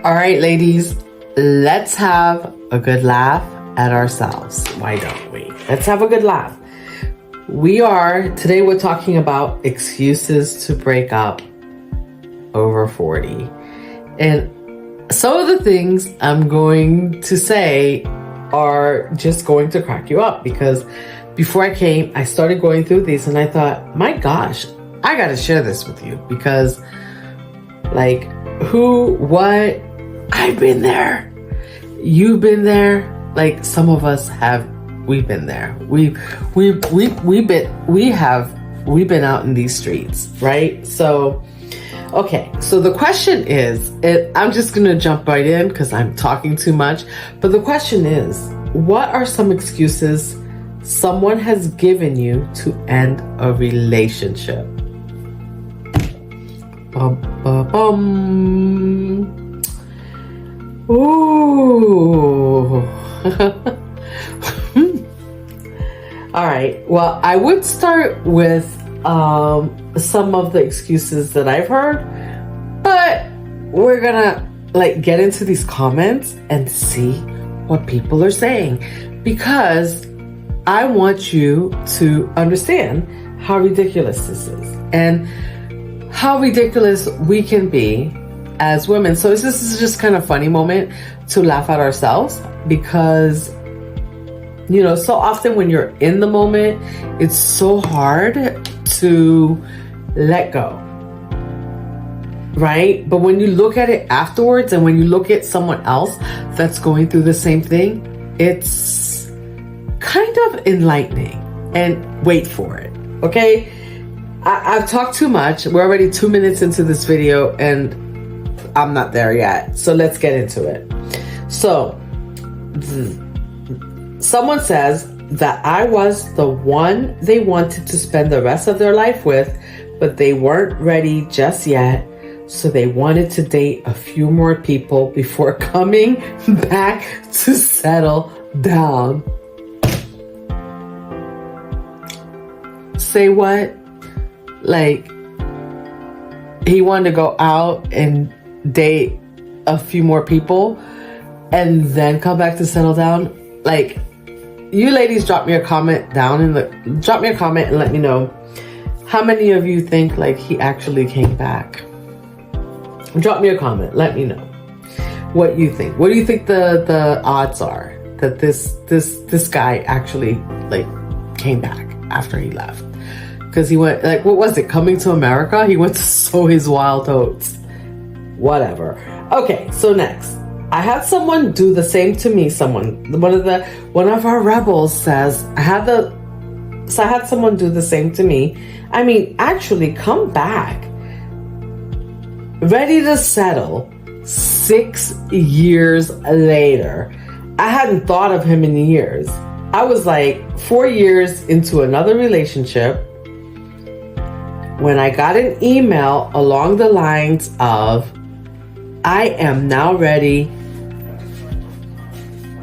All right, ladies, let's have a good laugh at ourselves. Why don't we? Let's have a good laugh. Today we're talking about excuses to break up over 40. And some of the things I'm going to say are just going to crack you up, because before I came, I started going through these and I thought, my gosh, I got to share this with you, because like what, I've been there. You've been there. Like some of us we've been there. We've been out in these streets, right? So, okay. So the question is, I'm just going to jump right in because I'm talking too much. But the question is, what are some excuses someone has given you to end a relationship? Ooh. All right. Well, I would start with some of the excuses that I've heard, but we're gonna get into these comments and see what people are saying, because I want you to understand how ridiculous this is and how ridiculous we can be as women. So this is just kind of funny moment to laugh at ourselves, because so often when you're in the moment, it's so hard to let go, right? But when you look at it afterwards, and when you look at someone else that's going through the same thing, it's kind of enlightening. And wait for it, okay? I've talked too much. We're already 2 minutes into this video and I'm not there yet. So let's get into it. So someone says that I was the one they wanted to spend the rest of their life with, but they weren't ready just yet. So they wanted to date a few more people before coming back to settle down. Say what? He wanted to go out and date a few more people and then come back to settle down. You ladies, drop me a comment and let me know how many of you think he actually came back. Drop me a comment. Let me know what you think. What do you think the odds are that this guy actually came back after he left? Because he went, what was it? Coming to America? He went to sow his wild oats. Whatever. Okay, so next. I had someone do the same to me. One of our rebels says, I had someone do the same to me. I mean, actually come back. Ready to settle 6 years later. I hadn't thought of him in years. I was 4 years into another relationship when I got an email along the lines of, I am now ready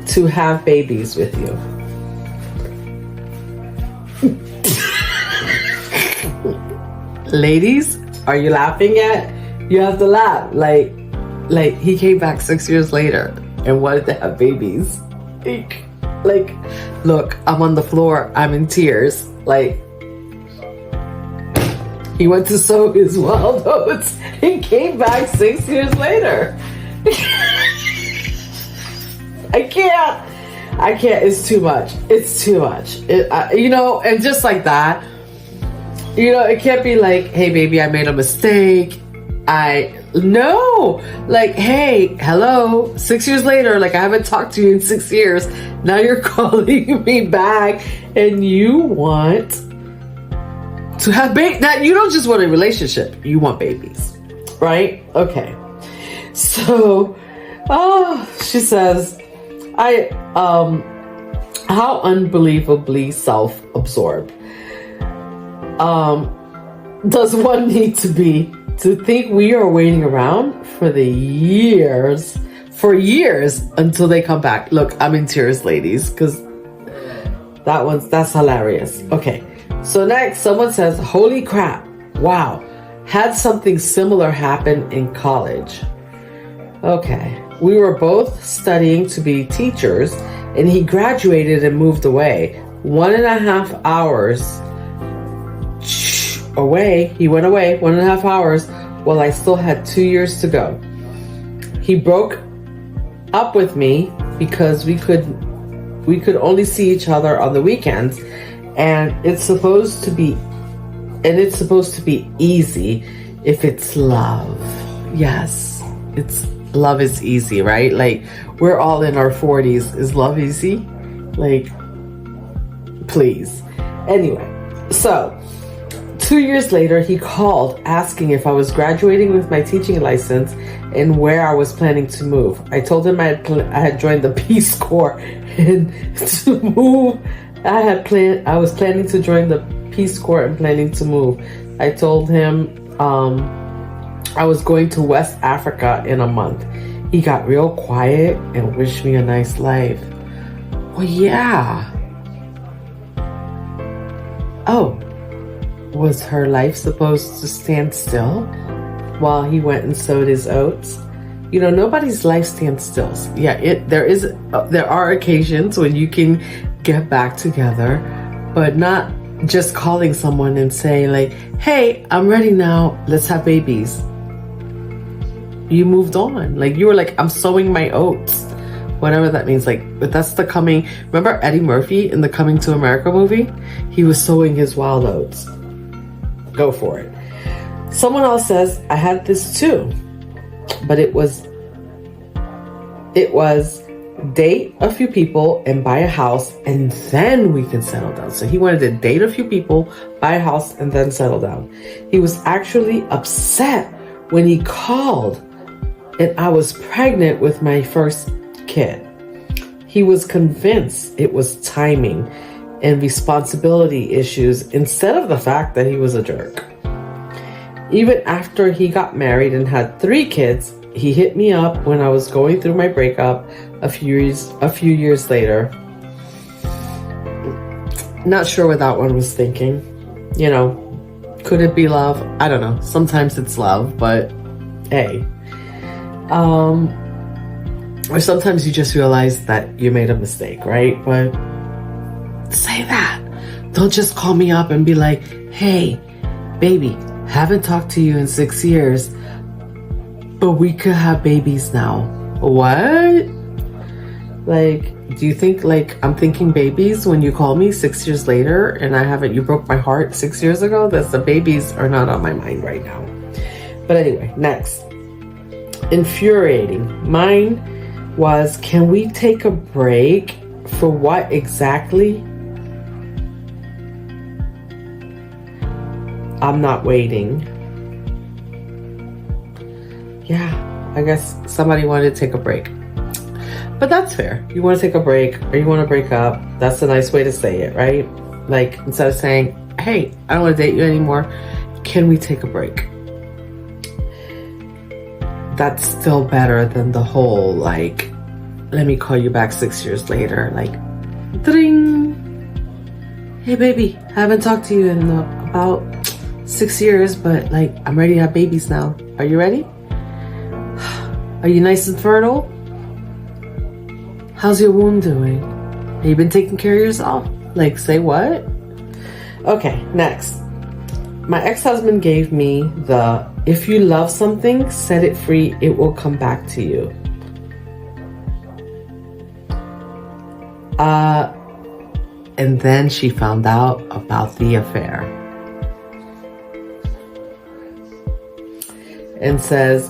to have babies with you. Ladies, are you laughing yet? You have to laugh. He came back 6 years later and wanted to have babies. Look, I'm on the floor. I'm in tears. He went to sow his wild oats and came back 6 years later. I can't. It's too much. And just like that, it can't be hey, baby, I made a mistake. No. Hey, hello. 6 years later, I haven't talked to you in 6 years. Now you're calling me back and you want to have babies. Now, you don't just want a relationship. You want babies, right? Okay. So, she says, how unbelievably self-absorbed does one need to be to think we are waiting around for years until they come back? Look, I'm in tears, ladies, because that's hilarious. Okay. So next, someone says, holy crap, wow, had something similar happen in college. Okay. We were both studying to be teachers, and he graduated and moved away. 1.5 hours away. He went away 1.5 hours while I still had 2 years to go. He broke up with me because we could only see each other on the weekends, and it's supposed to be easy if it's love. Yes, it's love is easy, right? Like, we're all in our 40s. Is love easy? Like, please. Anyway, so 2 years later, he called asking if I was graduating with my teaching license and where I was planning to move. I told him I had joined the Peace Corps, and to move, I was planning to join the Peace Corps and planning to move. I told him I was going to West Africa in a month. He got real quiet and wished me a nice life. Well, yeah. Oh, was her life supposed to stand still while he went and sowed his oats? You know, nobody's life stands still. Yeah, there are occasions when you can get back together, but not just calling someone and saying like, hey, I'm ready now, let's have babies. You moved on. Like, you were like, I'm sowing my oats. Whatever that means. Like, but that's the coming. Remember Eddie Murphy in the Coming to America movie? He was sowing his wild oats. Go for it. Someone else says, I had this too. But it was date a few people and buy a house, and then we can settle down. So he wanted to date a few people, buy a house, and then settle down. He was actually upset when he called and I was pregnant with my first kid. He was convinced it was timing and responsibility issues instead of the fact that he was a jerk. Even after he got married and had 3 kids, he hit me up when I was going through my breakup a few years later. Not sure what that one was thinking. You know, could it be love? I don't know. Sometimes it's love, but hey. Or sometimes you just realize that you made a mistake, right? But say that. Don't just call me up and be like, hey, baby, haven't talked to you in 6 years, but we could have babies now. What? Like, do you think like I'm thinking babies when you call me 6 years later and you broke my heart 6 years ago? That's the babies are not on my mind right now. But anyway, next. Infuriating. Mine was, can we take a break? For what exactly? I'm not waiting. Yeah, I guess somebody wanted to take a break. But that's fair. You want to take a break or you want to break up. That's a nice way to say it, right? Like, instead of saying, hey, I don't want to date you anymore, can we take a break? That's still better than the whole, like, let me call you back 6 years later. Like, ding. Hey, baby, I haven't talked to you in about 6 years, but like, I'm ready to have babies now. Are you ready? Are you nice and fertile? How's your womb doing? Have you been taking care of yourself? Like, say what? Okay, next. My ex-husband gave me the, if you love something, set it free, it will come back to you. And then she found out about the affair. And says,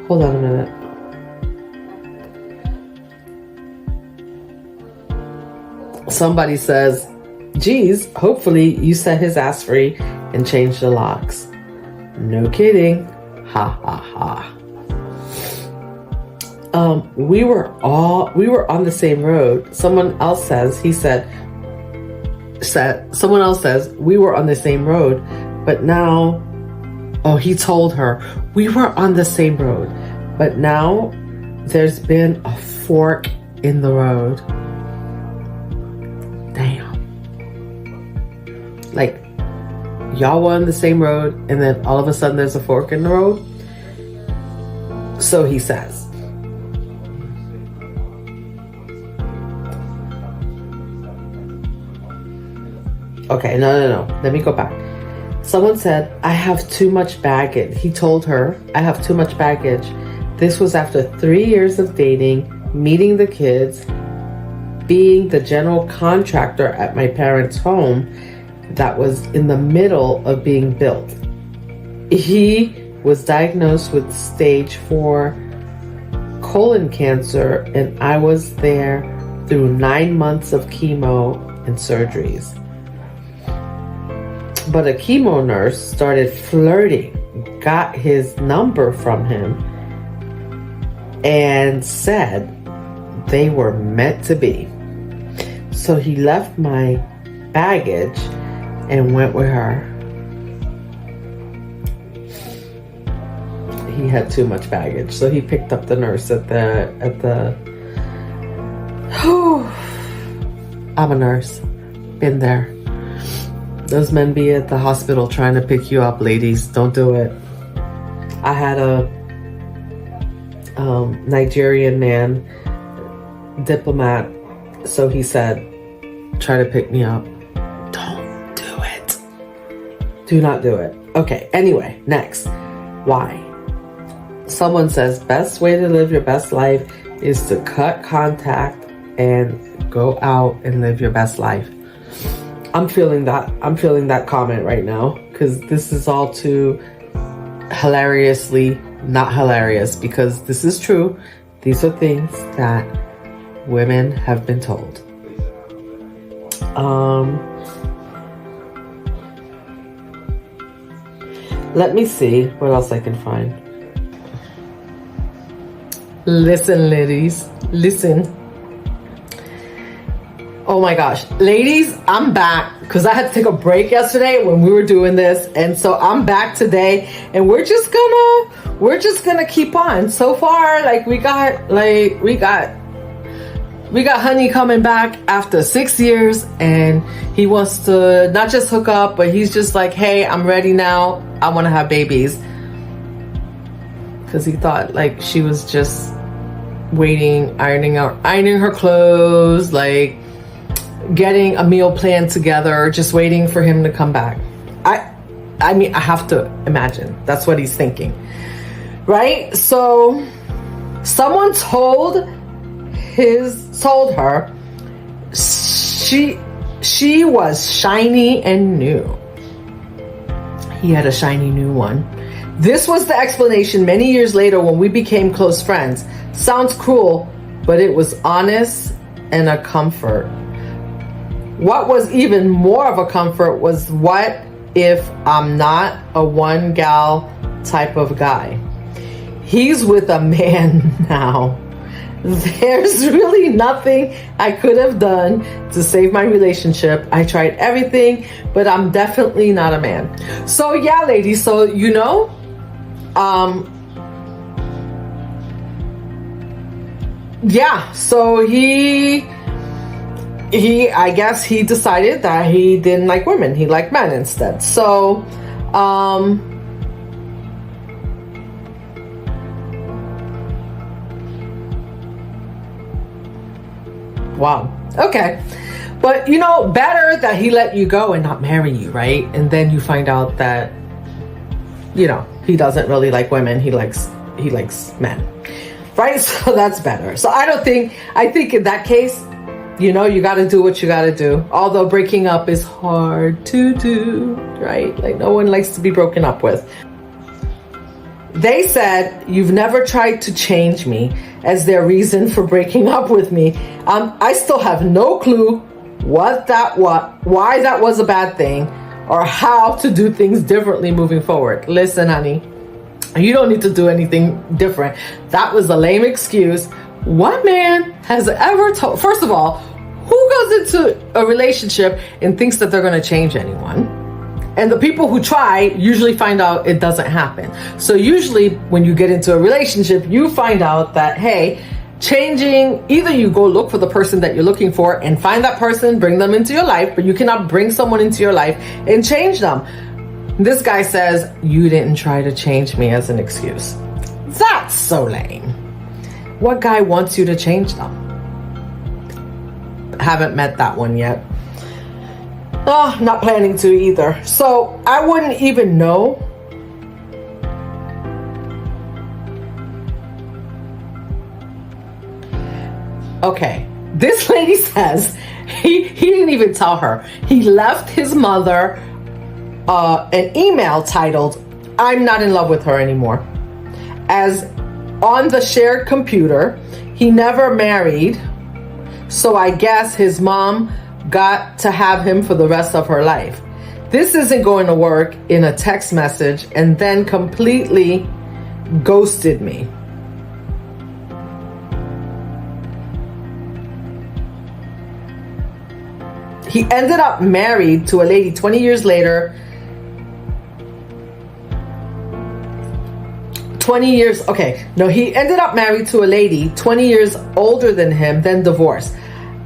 hold on a minute. Somebody says, geez, hopefully you set his ass free and changed the locks. No kidding. Ha ha ha. We were on the same road. Someone else says, someone else says, we were on the same road, but now, he told her, we were on the same road, but now there's been a fork in the road. Damn. Like, y'all were on the same road, and then all of a sudden there's a fork in the road. So he says. Okay, no. Let me go back. Someone said, I have too much baggage. He told her, I have too much baggage. This was after 3 years of dating, meeting the kids, being the general contractor at my parents' home that was in the middle of being built. He was diagnosed with stage 4 colon cancer, and I was there through 9 months of chemo and surgeries. But a chemo nurse started flirting, got his number from him, and said they were meant to be. So he left my baggage and went with her. He had too much baggage, so he picked up the nurse at the I'm a nurse, been there. Those men be at the hospital trying to pick you up, ladies. Don't do it. I had a Nigerian man, diplomat, so he said, try to pick me up. Don't do it. Do not do it. Okay, anyway, next. Why? Someone says, best way to live your best life is to cut contact and go out and live your best life. I'm feeling that comment right now, because this is all too hilariously not hilarious, because this is true. These are things that women have been told. Let me see what else I can find. Listen, ladies, listen. Oh my gosh, ladies, I'm back because I had to take a break yesterday when we were doing this, and so I'm back today, and we're just gonna keep on. So far, like we got honey coming back after 6 years, and he wants to not just hook up, but he's just like, hey, I'm ready now. I want to have babies, because he thought like she was just waiting, ironing her clothes, like getting a meal plan together, just waiting for him to come back. I mean, I have to imagine that's what he's thinking, right? So someone told her she was shiny and new. He had a shiny new one. This was the explanation many years later when we became close friends. Sounds cruel, but it was honest and a comfort. What was even more of a comfort was, what if I'm not a one gal type of guy? He's with a man now. There's really nothing I could have done to save my relationship. I tried everything, but I'm definitely not a man. So yeah, ladies, so you know, yeah, so he I guess he decided that he didn't like women, he liked men instead. So wow, okay, but you know, better that he let you go and not marry you, right? And then you find out that, you know, he doesn't really like women, he likes men, right? So that's better. So I think in that case, you know, you got to do what you got to do. Although breaking up is hard to do, right? Like, no one likes to be broken up with. They said, you've never tried to change me, as their reason for breaking up with me. I still have no clue why that was a bad thing, or how to do things differently moving forward. Listen, honey, you don't need to do anything different. That was a lame excuse. What man has ever told? First of all, who goes into a relationship and thinks that they're going to change anyone? And the people who try usually find out it doesn't happen. So usually when you get into a relationship, you find out that, hey, changing, either you go look for the person that you're looking for and find that person, bring them into your life, but you cannot bring someone into your life and change them. This guy says, you didn't try to change me as an excuse. That's so lame. What guy wants you to change them? Haven't met that one yet. Oh, not planning to either. So I wouldn't even know. Okay, this lady says he didn't even tell her. He left his mother an email titled, I'm not in love with her anymore. As on the shared computer, he never married, so I guess his mom got to have him for the rest of her life. This isn't going to work in a text message, and then completely ghosted me. He ended up married to a lady 20 years later. 20 years, okay. No, he ended up married to a lady 20 years older than him, then divorced.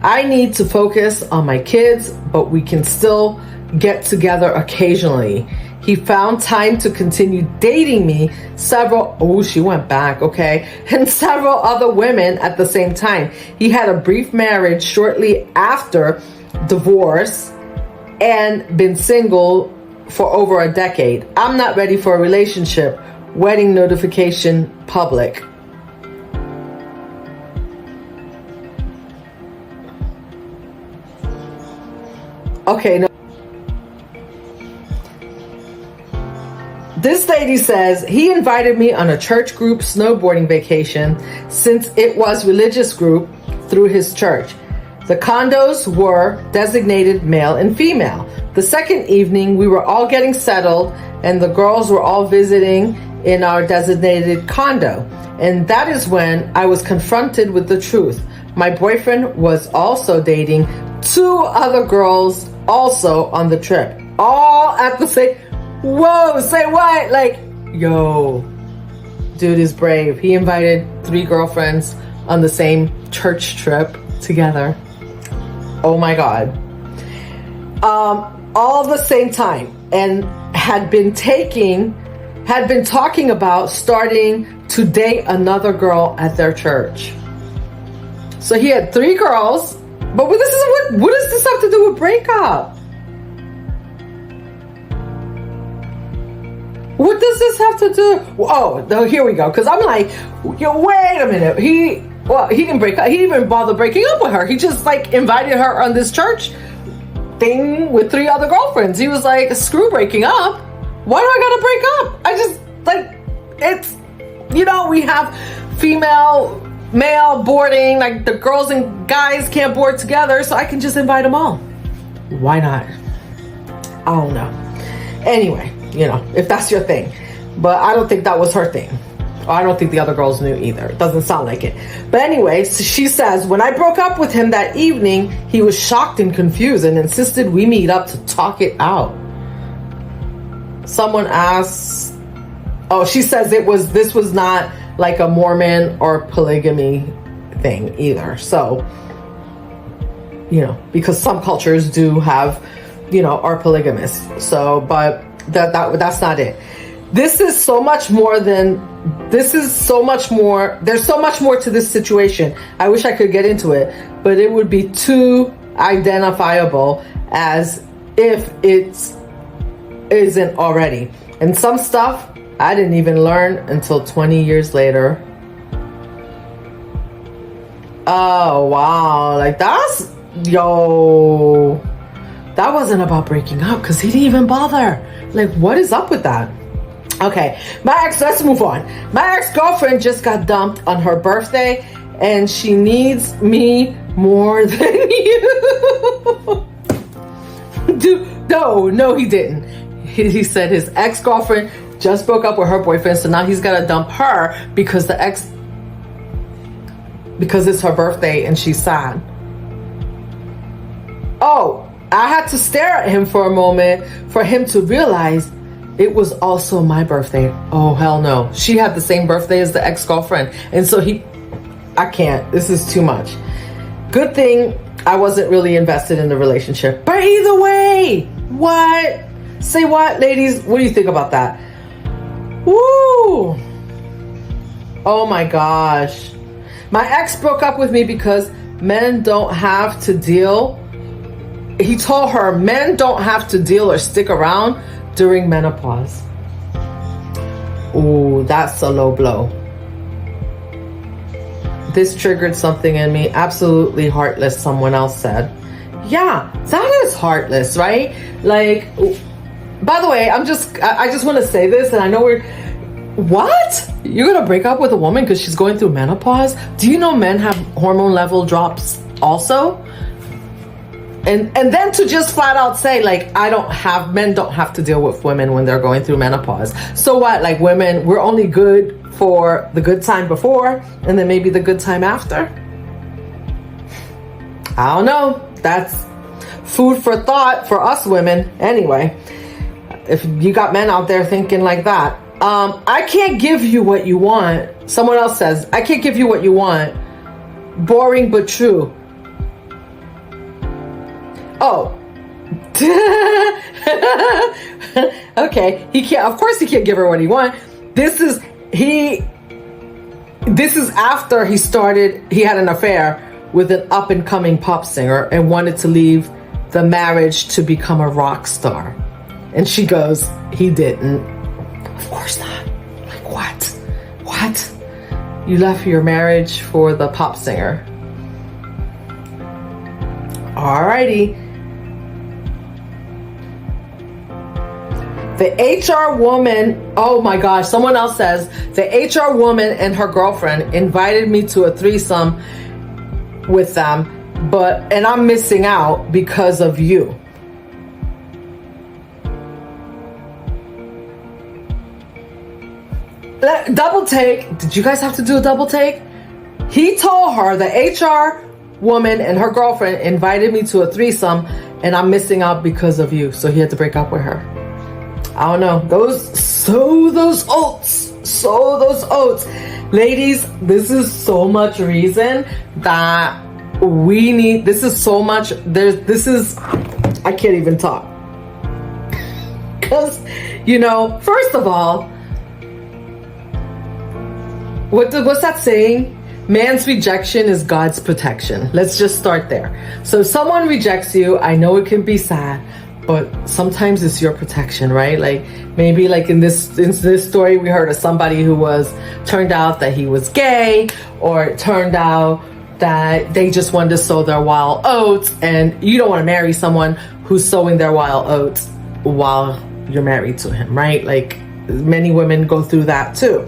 I need to focus on my kids, but we can still get together occasionally. He found time to continue dating me, she went back, okay, and several other women at the same time. He had a brief marriage shortly after divorce and been single for over a decade. I'm not ready for a relationship. Wedding notification public. Okay, no. This lady says he invited me on a church group snowboarding vacation since it was religious group through his church. The condos were designated male and female. The second evening, we were all getting settled and the girls were all visiting in our designated condo. And that is when I was confronted with the truth. My boyfriend was also dating 2 other girls also on the trip. All at the same, whoa, say what? Like, yo, dude is brave. He invited 3 girlfriends on the same church trip together. Oh my God. All the same time, and had been talking about starting to date another girl at their church. So he had 3 girls, but what does this have to do with breakup? What does this have to do? Oh, no, here we go. Because I'm like, yo, wait a minute. He didn't break up. He didn't even bother breaking up with her. He just like invited her on this church thing with 3 other girlfriends. He was like, screw breaking up. Why do I gotta break up? I just, like, it's, we have male boarding, like the girls and guys can't board together, so I can just invite them all. Why not? I don't know. Anyway, if that's your thing. But I don't think that was her thing. I don't think the other girls knew either. It doesn't sound like it. But anyway, so she says, when I broke up with him that evening, he was shocked and confused and insisted we meet up to talk it out. Someone asks, she says this was not like a Mormon or polygamy thing either. So, because some cultures do have, are polygamous. So, but that's not it. There's so much more to this situation. I wish I could get into it, but it would be too identifiable as if it isn't already. And some stuff I didn't even learn until 20 years later. Oh, wow. Like that wasn't about breaking up because he didn't even bother. Like, what is up with that? Okay, let's move on. My ex-girlfriend just got dumped on her birthday and she needs me more than you. Dude, no, he didn't. He said his ex-girlfriend just broke up with her boyfriend, so now he's got to dump her because it's her birthday and she's sad. Oh, I had to stare at him for a moment for him to realize it was also my birthday. Oh, hell no. She had the same birthday as the ex-girlfriend. And so I can't. This is too much. Good thing I wasn't really invested in the relationship. But either way, what? Say what, ladies? What do you think about that? Woo! Oh my gosh. My ex broke up with me because men don't have to deal. He told her men don't have to deal or stick around during menopause. Ooh, that's a low blow. This triggered something in me. Absolutely heartless, someone else said. Yeah, that is heartless, right? Like, by the way, I just want to say this, and I know what? You're gonna break up with a woman because she's going through menopause? Do you know men have hormone level drops also? And then to just flat out say, like, men don't have to deal with women when they're going through menopause. So what? Like, women, we're only good for the good time before and then maybe the good time after? I don't know. That's food for thought for us women. Anyway, if you got men out there thinking like that, I can't give you what you want. Someone else says, I can't give you what you want. Boring but true. Oh. Okay. Of course he can't give her what he wants. This is after he had an affair with an up and coming pop singer and wanted to leave the marriage to become a rock star. And she goes, he didn't. Of course not. Like, what? What? You left your marriage for the pop singer. Alrighty. The HR woman, oh my gosh, someone else says, the HR woman and her girlfriend invited me to a threesome with them, and I'm missing out because of you. Double take. Did you guys have to do a double take? He told her the HR woman and her girlfriend invited me to a threesome and I'm missing out because of you. So he had to break up with her. I don't know. Those oats. Ladies, this is so much reason that we need, this is so much, I can't even talk. Because, first of all, what's that saying? Man's rejection is God's protection. Let's just start there. So if someone rejects you, I know it can be sad, but sometimes it's your protection, right? Like maybe like in this story, we heard of somebody who turned out that he was gay, or it turned out that they just wanted to sow their wild oats, and you don't want to marry someone who's sowing their wild oats while you're married to him, right? Like many women go through that too.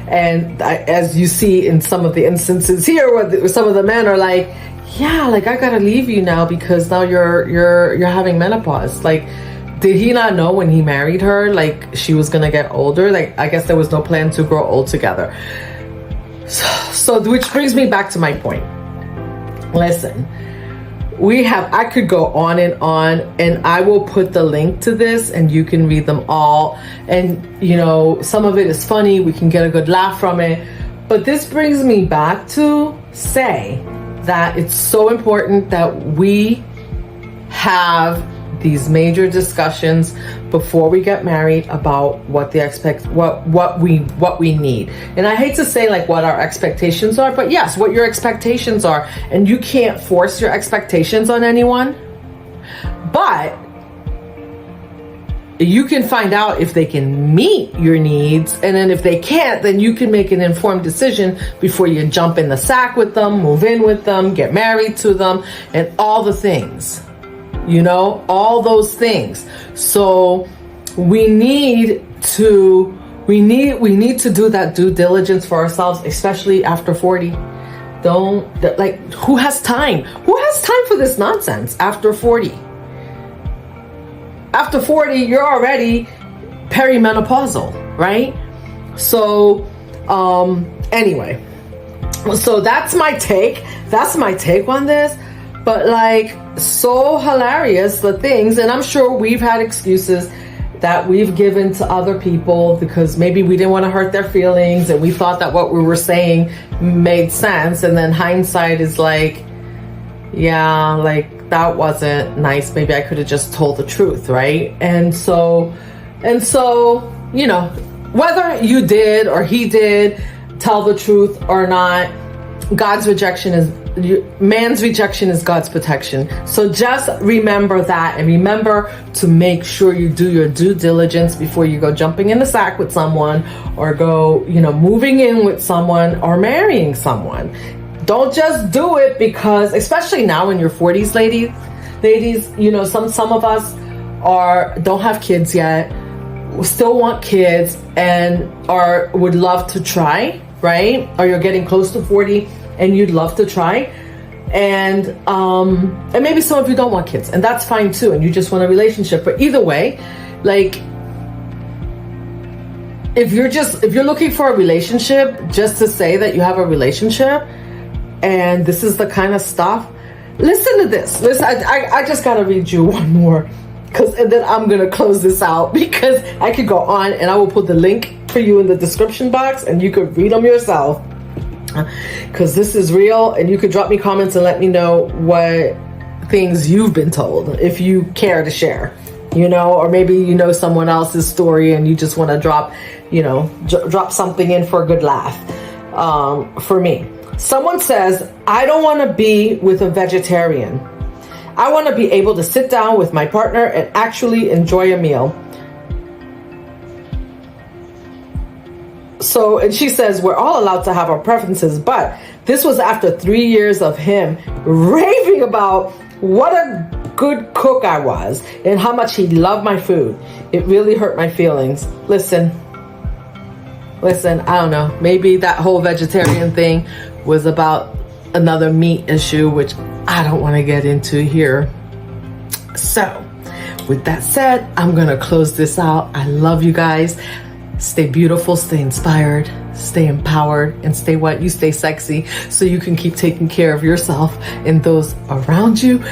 And as you see in some of the instances here, where some of the men are like, yeah, like I gotta leave you now because now you're having menopause. Like, did he not know when he married her, like she was gonna get older? Like, I guess there was no plan to grow old together. So which brings me back to my point. Listen, I could go on, and I will put the link to this and you can read them all. And, some of it is funny. We can get a good laugh from it. But this brings me back to say that it's so important that we have these major discussions before we get married about what we need. And I hate to say like what our expectations are, but yes, what your expectations are. And you can't force your expectations on anyone, but you can find out if they can meet your needs. And then if they can't, then you can make an informed decision before you jump in the sack with them, move in with them, get married to them, and all the things. All those things. So we need to do that due diligence for ourselves, especially after 40. Who has time? Who has time for this nonsense after 40? After 40, you're already perimenopausal, right? So, anyway, so that's my take. That's my take on this. But so hilarious, the things, and I'm sure we've had excuses that we've given to other people because maybe we didn't want to hurt their feelings and we thought that what we were saying made sense, and then hindsight is like, yeah, like that wasn't nice. Maybe I could have just told the truth, right? And so, you know, whether you did or he did tell the truth or not, man's rejection is God's protection. So just remember that, and remember to make sure you do your due diligence before you go jumping in the sack with someone, or go, you know, moving in with someone or marrying someone. Don't just do it because, especially now in your 40s, ladies, you know, some of us don't have kids yet, still want kids, and would love to try, right? Or you're getting close to 40 and you'd love to try, and maybe some of you don't want kids, and that's fine too, and you just want a relationship. But either way, like, if you're looking for a relationship just to say that you have a relationship, and this is the kind of stuff, listen to this. Listen, I just gotta read you one more, and then I'm gonna close this out, because I could go on, and I will put the link for you in the description box, and you could read them yourself, because this is real. And you could drop me comments and let me know what things you've been told, if you care to share, you know, or maybe you know someone else's story and you just want to drop something in for a good laugh. For me, someone says, I don't want to be with a vegetarian. I want to be able to sit down with my partner and actually enjoy a meal. So, and she says, we're all allowed to have our preferences, but this was after 3 years of him raving about what a good cook I was and how much he loved my food. It really hurt my feelings. Listen, I don't know. Maybe that whole vegetarian thing was about another meat issue, which I don't want to get into here. So, with that said, I'm going to close this out. I love you guys. Stay beautiful, stay inspired, stay empowered, and stay what? You stay sexy, so you can keep taking care of yourself and those around you.